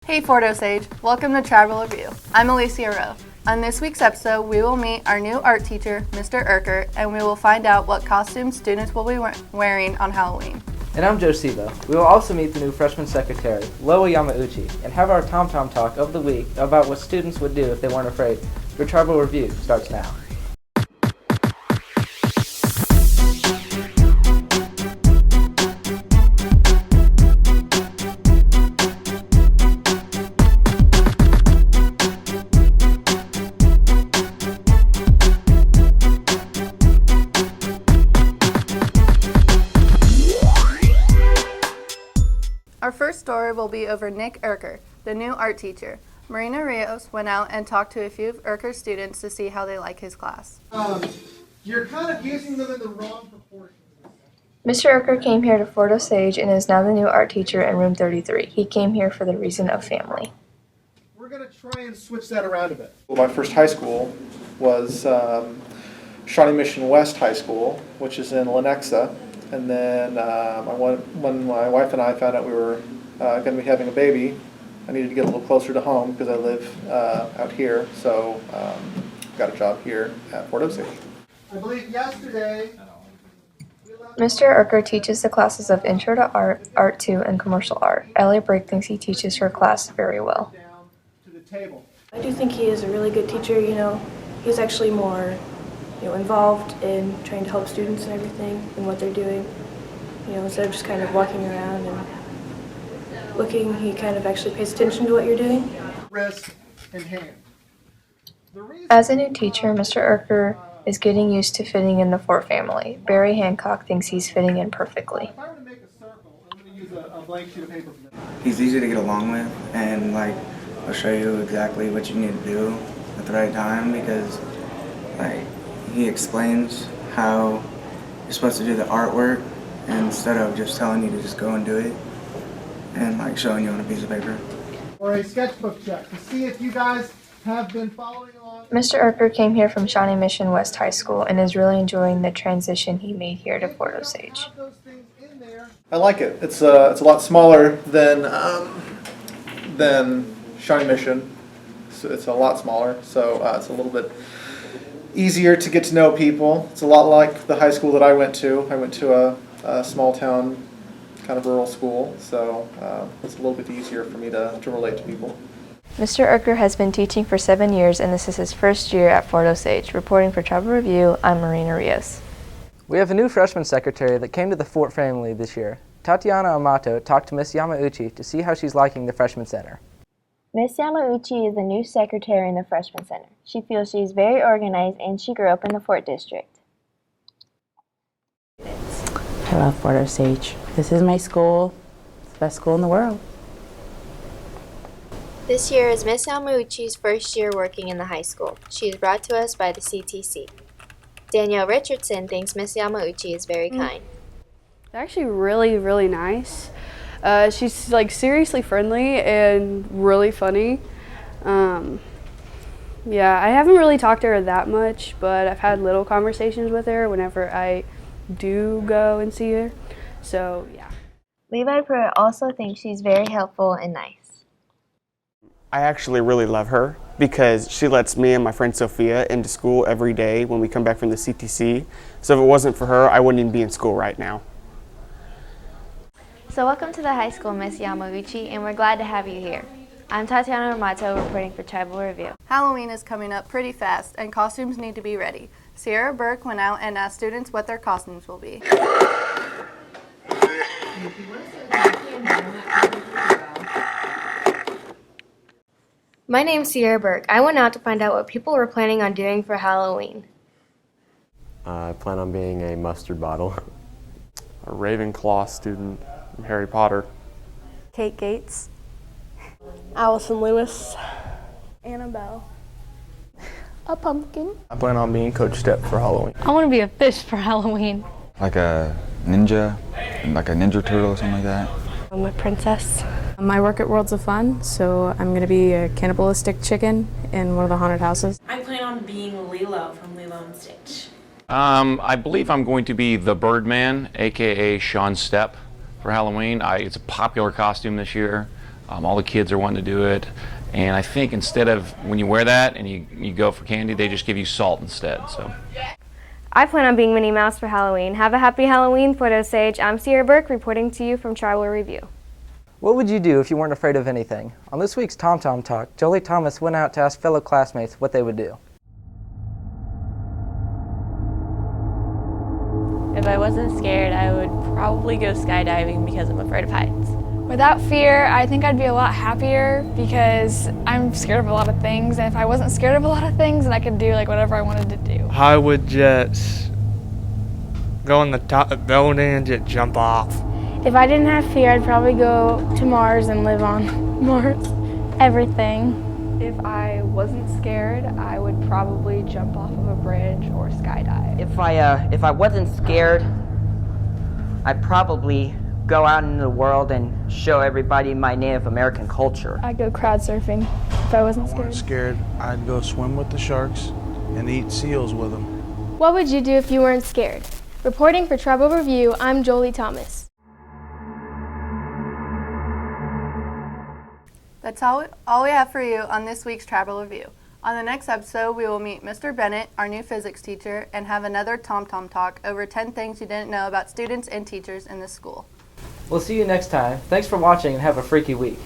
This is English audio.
Hey Fort Osage, welcome to Travel Review. I'm Alicia Rowe. On this week's episode, we will meet our new art teacher, Mr. Erker, and we will find out what costumes students will be wearing on Halloween. And I'm Joe Sivo. We will also meet the new freshman secretary, Loa Yamauchi, and have our Tom Tom talk of the week about what students would do if they weren't afraid. Your Travel Review starts now. Our first story will be over Nick Erker, the new art teacher. Marina Rios went out and talked to a few of Erker's students to see how they like his class. You're kind of using them in the wrong proportions. Mr. Erker came here to Fort Osage and is now the new art teacher in room 33. He came here for the reason of family. We're going to try and switch that around a bit. My first high school was Shawnee Mission West High School, which is in Lenexa. And then when my wife and I found out we were going to be having a baby, I needed to get a little closer to home because I live out here. So got a job here at Fort Osage. I believe yesterday... Mr. Erker teaches the classes of Intro to Art, Art 2, and Commercial Art. Ellie Brake thinks he teaches her class very well. I do think he is a really good teacher. He's actually more involved in trying to help students and everything and what they're doing. Instead of just kind of walking around and looking, he kind of actually pays attention to what you're doing. Wrist and hand. As a new teacher, Mr. Erker is getting used to fitting in the Fort family. Barry Hancock thinks he's fitting in perfectly. If I were to make a circle, I'm going to use a blank sheet of paper for this. He's easy to get along with, and I'll show you exactly what you need to do at the right time because he explains how you're supposed to do the artwork instead of just telling you to just go and do it and showing you on a piece of paper. Or a sketchbook check to see if you guys have been following along. Mr. Erker came here from Shawnee Mission West High School and is really enjoying the transition he made here to Fort Osage. I like it. It's a lot smaller than Shawnee Mission. So it's a lot smaller, so it's a little bit easier to get to know people. It's a lot like the high school that I went to. I went to a small town, kind of rural school, so it's a little bit easier for me to relate to people. Mr. Erker has been teaching for 7 years and this is his first year at Fort Osage. Reporting for Travel Review, I'm Marina Rios. We have a new freshman secretary that came to the Fort family this year. Tatiana Amato talked to Miss Yamauchi to see how she's liking the freshman center. Miss Yamauchi is the new secretary in the Freshman Center. She feels she's very organized and she grew up in the Fort District. I love Fort Osage. This is my school. It's the best school in the world. This year is Miss Yamauchi's first year working in the high school. She is brought to us by the CTC. Danielle Richardson thinks Miss Yamauchi is very kind. They're actually really, really nice. She's seriously friendly and really funny. Yeah, I haven't really talked to her that much, but I've had little conversations with her whenever I do go and see her. So, yeah. Levi Pruitt also thinks she's very helpful and nice. I actually really love her because she lets me and my friend Sophia into school every day when we come back from the CTC. So if it wasn't for her, I wouldn't even be in school right now. So welcome to the high school, Miss Yamauchi, and we're glad to have you here. I'm Tatiana Amato reporting for Travel Review. Halloween is coming up pretty fast and costumes need to be ready. Sierra Burke went out and asked students what their costumes will be. My name's Sierra Burke. I went out to find out what people were planning on doing for Halloween. I plan on being a mustard bottle. A Ravenclaw student from Harry Potter. Kate Gates. Allison Lewis. Annabelle. A pumpkin. I plan on being Coach Step for Halloween. I want to be a fish for Halloween. Like a ninja, like a ninja turtle or something like that. I'm a princess. I work at Worlds of Fun, so I'm going to be a cannibalistic chicken in one of the haunted houses. I plan on being Lilo from Lilo and Stitch. I believe I'm going to be the Birdman, aka Sean Stepp, for Halloween. It's a popular costume this year. All the kids are wanting to do it. And I think instead of when you wear that and you go for candy, they just give you salt instead. So. I plan on being Minnie Mouse for Halloween. Have a happy Halloween, Port Osage. I'm Sierra Burke reporting to you from Tribal Review. What would you do if you weren't afraid of anything? On this week's Tom Tom Talk, Jolie Thomas went out to ask fellow classmates what they would do. If I wasn't scared, I would probably go skydiving because I'm afraid of heights. Without fear, I think I'd be a lot happier because I'm scared of a lot of things, and if I wasn't scared of a lot of things, then I could do like whatever I wanted to do. I would just go on the top of the building and just jump off. If I didn't have fear, I'd probably go to Mars and live on Mars. Everything. If I wasn't scared, I would probably jump off of a bridge or skydive. If I wasn't scared, I'd probably go out into the world and show everybody my Native American culture. I'd go crowd surfing if I wasn't scared. I'd go swim with the sharks and eat seals with them. What would you do if you weren't scared? Reporting for Tribal Review, I'm Jolie Thomas. That's all we have for you on this week's Tribal Review. On the next episode, we will meet Mr. Bennett, our new physics teacher, and have another Tom Tom Talk over 10 things you didn't know about students and teachers in this school. We'll see you next time. Thanks for watching and have a freaky week.